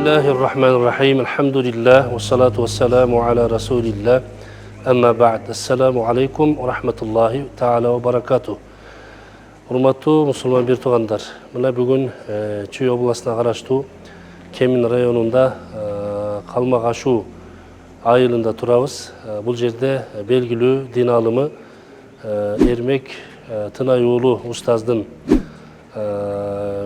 Bismillahirrahmanirrahim. Alhamdulillah. Wassalatu wassalamu ala rasulillah. Amma ba'd. Assalamu alaikum wa rahmatullahi ta'ala wa barakatuh. Урматтуу мусулман бир туугандар. Мына бүгүн Чүй областына караштуу Кемин районунда Калмак ашуу айылында турабыз. Бул жерде белгилүү дин алымы Эрмек Тынай уулу устаздын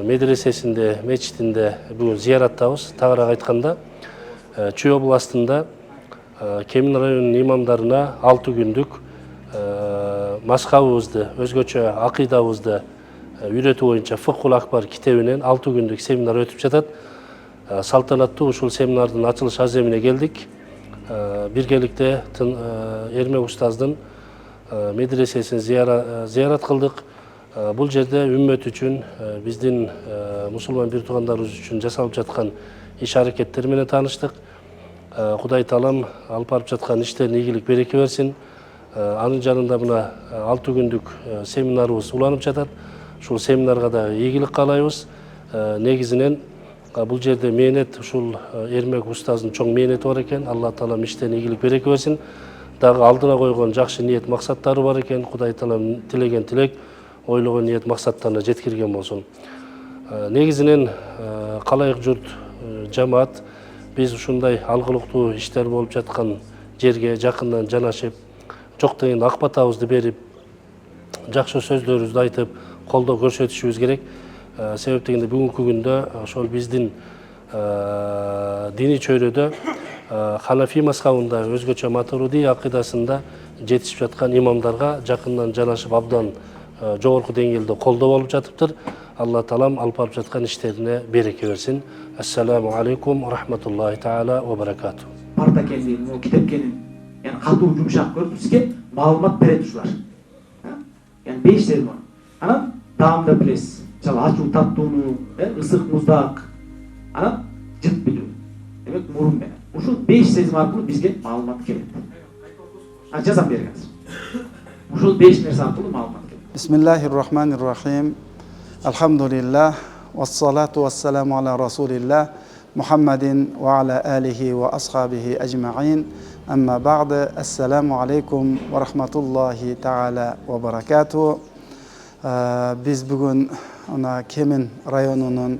медресесинде, мечитинде бүгүн зыяраттабыз. Тагыраак айтканда, Чүй областында Кемин районунун имамдарына 6 күндүк мазхабыбызды, өзгөчө акыйдабызды үйрөтүү боюнча Фыкхул Акбар китебинен 6 күндүк семинар өтүп жатат. Салтанаттуу ушул семинардын ачылыш аземине келдик. Биргеликте Эрмек устаздын медресесин зыярат кылдык. Бул жерде үммөт үчүн, биздин мусулман бир туугандарыбыз үчүн жасалып жаткан иш аракеттер менен тааныштык. Кудай таалам алып барып жаткан иштерине ийгилик береке берсин. Анын жанында мына 6 күндүк семинарыбыз уланып жатат. Ушул семинарга да ийгилик каалайбыз. Негизинен бул жерде мээнет, ушул Эрмек устаздын чоң мээнети бар экен. Алла таалам иштерине ийгилик береке берсин. Дагы алдына койгон жакшы ниет максаттары бар экен. Кудай таалам тилеген тилек, ойлогон ниет максаттарына жеткирген болсун. Негизинен калайык журт, жамаат биз ушундай алгылыктуу иштер болуп жаткан жерге жакындан жанашып, жок деген ак батабызды берип, жакшы сөздөрүбүздү айтып, колдоо көрсөтүшүбүз керек. Себеп дегенде бүгүнкү күндө ошол биздин диний чөйрөдө Ханафи мазхабында, өзгөчө Матуриди акыйдасында жетишип жаткан имамдарга жакындан жанашып, абдан жогорку деңгээлде колдоо болуп жатыптыр. Алла таалам алып барып жаткан иштерине береке берсин. Ассаламу алейкум ва рахматуллахи таала ва баракату. Парта кенин, бул китепкенин, яны катуу жумшак көрүп бизге маалымат берет ушулар. Яны 5 сез бар. Анан таамда билесиз. Мисалы ачуу таттууну, ысык муздак, анан жыт билүү. Демек мурун менен. Ушул 5 сезим аркылуу бизге маалымат келет. Жазам бергенсиз. Ушул 5 нерсе аркылуу маалымат келет. Бисмиллахир-рахманир-рахим. Алхамдулиллах, вассалату вассаламу аля расулиллах, Мухаммадин ва аля алихи ва асхабихи аджмаин. Амма бa'д. Ассаламу алейкум ва рахматуллахи таала ва баракату. Биз бүгүн Кемин районунун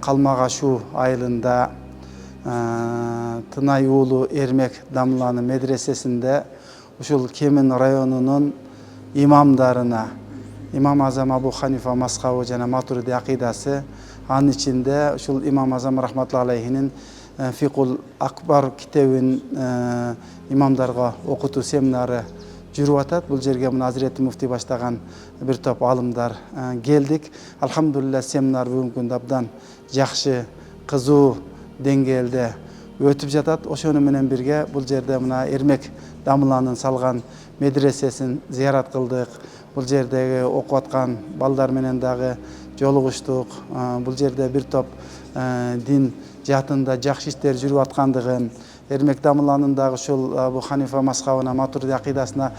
Калмак ашуу айылында Тынай уулу Эрмек дамланын медресесинде ушул Кемин районунун имамдарына, Имам Азам Абу Ханифа мазхабы жана Матуриди акыйдасы, анын ичинде ушул Имам Азам рахматуллахи алейхинин Фикхул Акбар китебин имамдарга окутуу семинары жүрүп атат. Бул жерге мына Азирети муфтий баштаган бир топ алымдар келдик. Алхамдулилlah, семинар бүгүнкү күндө абдан жакшы, кызуу деңгээлде өтүп жатат. Ошону менен бирге бул жерде мына Эрмек дамыланын салган медресесин зыярат кылдык. Бул жердеги окуп аткан балдар менен дагы жолугуштук. Бул жерде бир топ дин жаатында жакшы иштер жүрүп аткандыгын, Эрмек дамыланын дагы ушул Абу Ханифа мазхабына, Матуриди акыйдасына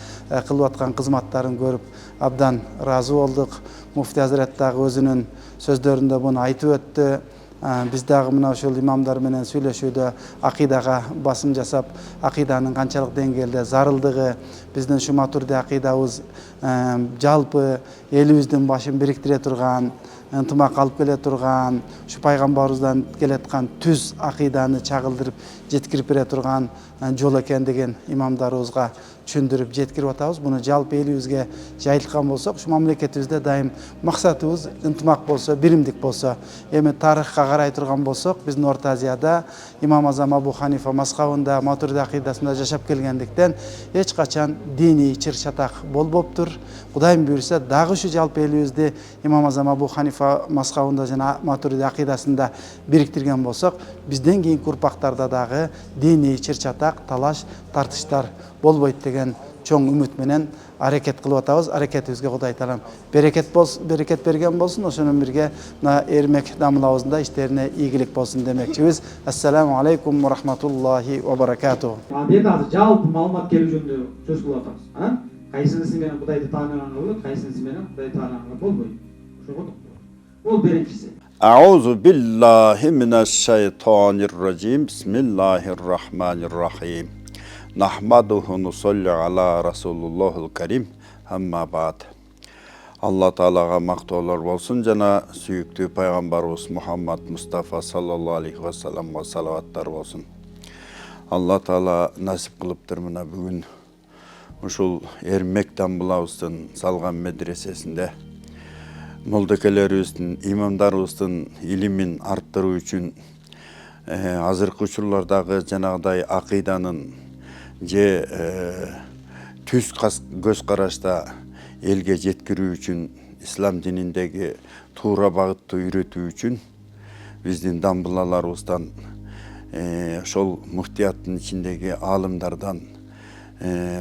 кылып аткан кызматтарын көрүп абдан ыраазы болдук. Муфтий Азирет дагы өзүнүн сөздөрүндө буну айтып өттү. Биз дагы мына ушул имамдар менен сүйлөшүүдө акыйдага басым жасап, акыйданын канчалык деңгээлде зарылдыгы, биздин ушу Матуриди акыйдабыз жалпы элибиздин башын бириктире турган, ынтымак алып келе турган, ушу пайгамбарыбыздан келаткан түз акыйданы чагылдырып жеткирип бере турган жол экендигин имамдарыбызга түшүндүрүп жеткирип атабыз. Буну жалпы элибизге жайылткан болсок, ушу мамлекетибизде дайым максатыбыз ынтымак болсо, биримдик болсо. Эми тарыхка карай турган болсок, биздин Орто Азияда Имам Азам Абу Ханифа мазхабында, Матуриди акыйдасында жашап келгендиктен эч качан диний чыр-чатак болбоптур. Кудайым буйрса, дагы ушу жалпы элибизди Имам Азам Абу Ханифа мазхабында жана Матуриди акыйдасында бириктирген болсок, бизден кийинки урпактарда дагы диний чыр-чатак, талаш, тартыштар болбойт деген чоң үмүт менен аракет кылып атабыз. Аракетибизге Кудай таалам берекет берген болсун. Ошонун бирге мына Эрмек дамылабыздын да иштерине ийгилик болсун демекчибиз. Ассаламу алейкум ва рахматуллахи ва баракату. Эми азыр жалпы маалымат келүү жөнүндө сөз кылып атабыз. Кайсынысы менен Кудайды тааныганга болот, кайсынысы менен Кудайды тааныганга болбойт. Ошого бул биринчиси. Euzu billahi mineşşeytanirracim. Bismillahirrahmanirrahim. Nahmaduhu nusalli ala Rasulullahil Kerim. Amma ba'd. Allah Ta'alaga maqtovlar bolsun, jana suyuktүү payg'ambarimiz Muhammad Mustafa sallallahu aleyhi ve sellem'e salavatlar bolsun. Allah Ta'ala nasip kılıptır mına bugün uşul Ermek Dambulavыздын salgan medresesinde moldakeleribиздин, имамдарыбыздын илимин арттыруу үчүн азыркы учурлардагы жанагыдай акыйданын же түз көз карашта элге жеткирүү үчүн ислам дининдеги туура багытты үйрөтүү үчүн биздин дамбылаларыбыздан ошол муфтияттын ичиндеги аалымдардан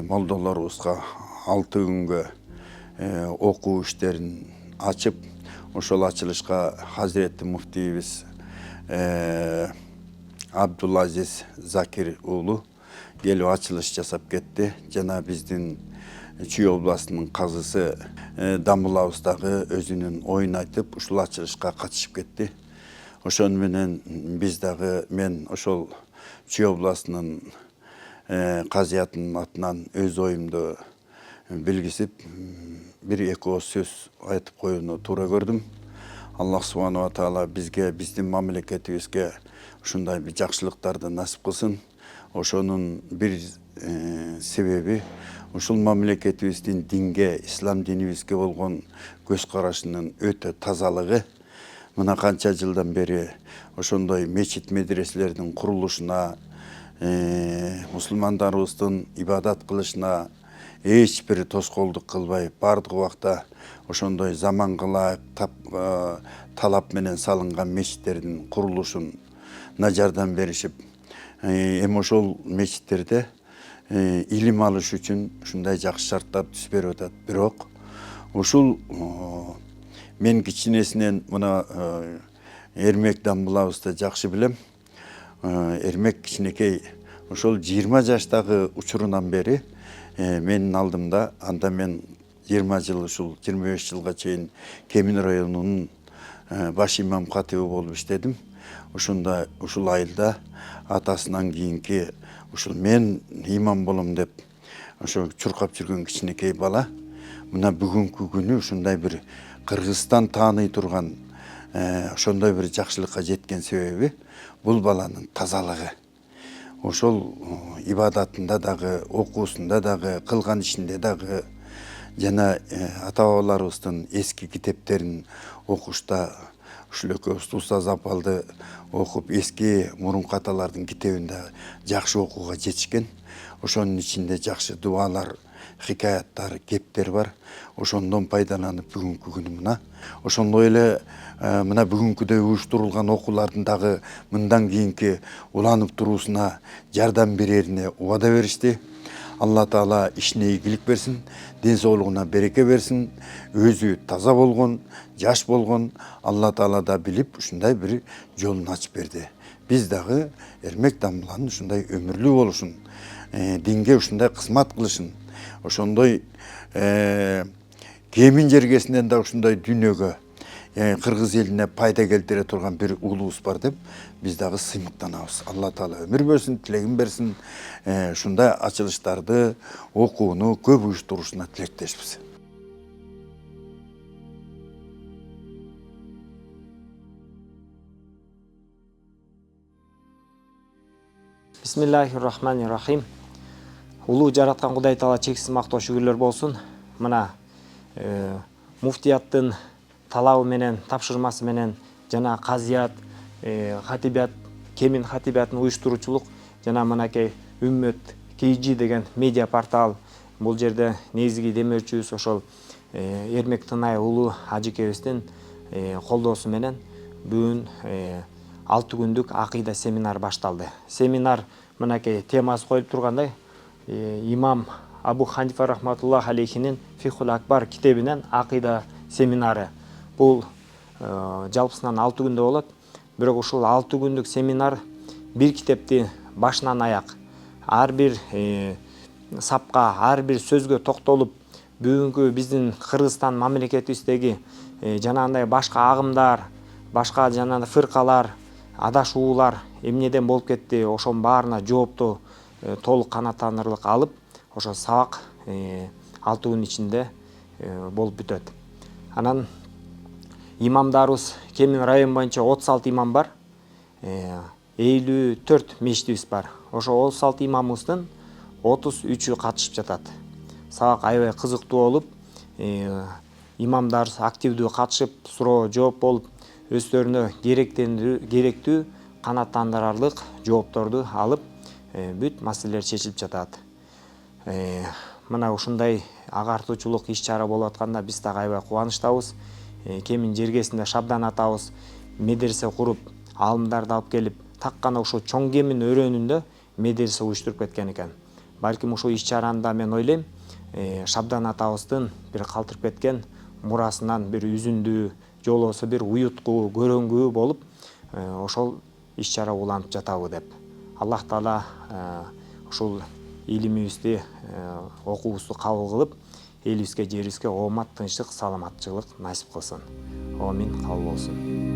молдолорубузга 6 күнгө окуу иштерин açıp ошол ачылышка Hazreti Muftiyimiz Abdulaziz Zakir уулу келип ачылыш жасап кетти. Жана биздин Чүй областынын казысы Дамбылабыздагы өзүнүн оюн айтып ушул ачылышка катышып кетти. Ошону менен биз дагы мен ошол Чүй областынын казыятынын атынан өз оюмду билгисип bir екі сөз айтып коюуну туура көрдүм. Аллах субханала таала бизге, биздин мамлекетибизге ушундай бир жакшылыктарды насип кылсын. Ошонун бир себеби ушул мамлекетибиздин динге, ислам динибизге болгон көз карашынын өтө тазалыгы. Мына канча жылдан бери ошондой мечит медреселердин курулушуна, мусулмандарыбыздын ибадат кылышына эч бир тоскоолдук кылбай, бардык убакта ошондой замангыла талап менен салынган мечиттердин курулушуна жардам беришип, эми ошол мечиттерде илим алыш үчүн ушундай жакшы шарттар түз берип атат. Бирок ушул мен кичинесинен мына Эрмек Дамбылабызды жакшы билем. Эрмек кичинекей ошол 20 жаштагы учурунан бери менин алдымда, анда мен 20 жыл, ушул 25 жылга чейин Кемин районунун баш имам катыбы болуп иштедим. Ошондо ушул айылда атасынан кийинки ушул мен имам болом деп ошо чуркап жүргөн кичинекей бала мына бүгүнкү күнү ушундай бир Кыргызстан тааный турган ошондой бир жакшылыкка жеткен себеби бул баланын тазалыгы. Ошол ибадатында дагы, окуусунда дагы, кылган ишинде дагы, жана ата-бабаларыбыздын эски китептерин окушта ушул экөөбүз устаз апалды окуп, эски мурунку аталардын китебин да жакшы окууга жетишкен. Ошонун ичинде жакшы дуалар, хикаяттар, кептер бар. Ошондон пайдаланып бүгүнкү күнү мына. Ошондой эле мына бүгүнкүдөй уюштурулган окуулардын дагы мындан кийинки уланып туруусуна жардам берерине убада беришти. Алла Таала ишине ийгилик берсин, ден соолугуна береке берсин, өзү таза болгон, жаш болгон Алла Таала да билип ушундай бир жолун ачып берди. Биз дагы Эрмек Дамбыланын ушундай өмүрлүү болушун, динге ушундай кызмат кылышын, ошондой Кемин жергесинен да ушундай дүйнөгө Кыргыз элине пайда келтире турган бир уулубуз бар деп биз дагы сыймыктанабыз. Алла Таала өмүр берсин, тилегин берсин, ушундай ачылыштарды, окууну көп уюштурушуна тилектешпиз. Бисмиллахиррахманиррахим. Улуу жараткан Кудай Таала чексиз мактоо шүгүрлөр болсун. Мына муфтияттын талабы менен, тапшырмасы менен жана казият, хатибят, Кемин хатибятын уюштуруучулук жана мынакей Үммөт KG деген медиа портал, бул жерде негизги демөөрчүбүз ошол Эрмек Тынай уулу ажекебиздин колдоосу менен бүгүн 6 күндүк акыйда семинар башталды. Семинар мынакей темасы коюлуп тургандай, имам Абу Ханифа рахматуллах алейхинин Фихул Акбар китебинен акыйда семинары. Бул жалпысынан 6 күндө болот. Бирок ушул 6 күндүк семинар бир китепти башынан аяк, ар бир сапка, ар бир сөзгө токтолуп, бүгүнкү биздин Кыргызстан мамлекетибиздеги жанагындай башка агымдар, башка жанагы фыркалар, адашуулар эмнеден болуп кетти, ошонун баарына жоопту толук канааттандырырлык алып, ошо сабак 6 күн ичинде болуп бүтөт. Анан имамдарыбыз Кемин район боюнча 36 имам бар. 54 мечитибиз бар. Ошо 36 имамыбыздын 33-ү катышып жатат. Сабак аябай кызыктуу болуп, имамдар активдүү катышып, суроо жооп болуп, өздөрүнө керектүү канааттандырарлык жоопторду алып, бүт маселелер чечилип жатат. Мына ушундай агартуучулук иш-чара болуп атканда биз дагы аябай кубанычтабыз. Кемин жергесинде Шабдан атабыз медресе куруп, алымдарды алып келип, так гана ушул чоң Кемин өрөөнүндө медресе уюштуруп кеткен экен. Балким ушул иш-чараны мен ойлойм, Шабдан атабыздын бир калтырып кеткен мурасынан бир үзүндүү, же болбосо бир уюткуу, көрөнгүү болуп, ошол иш-чара уланып жатабы деп. Аллах Таала ушул илимибизди, окуубузду кабыл кылып, элибизге, жерибизге оомат, тынчтык, саламатчылык насип кылсын. Амин, кабыл болсун.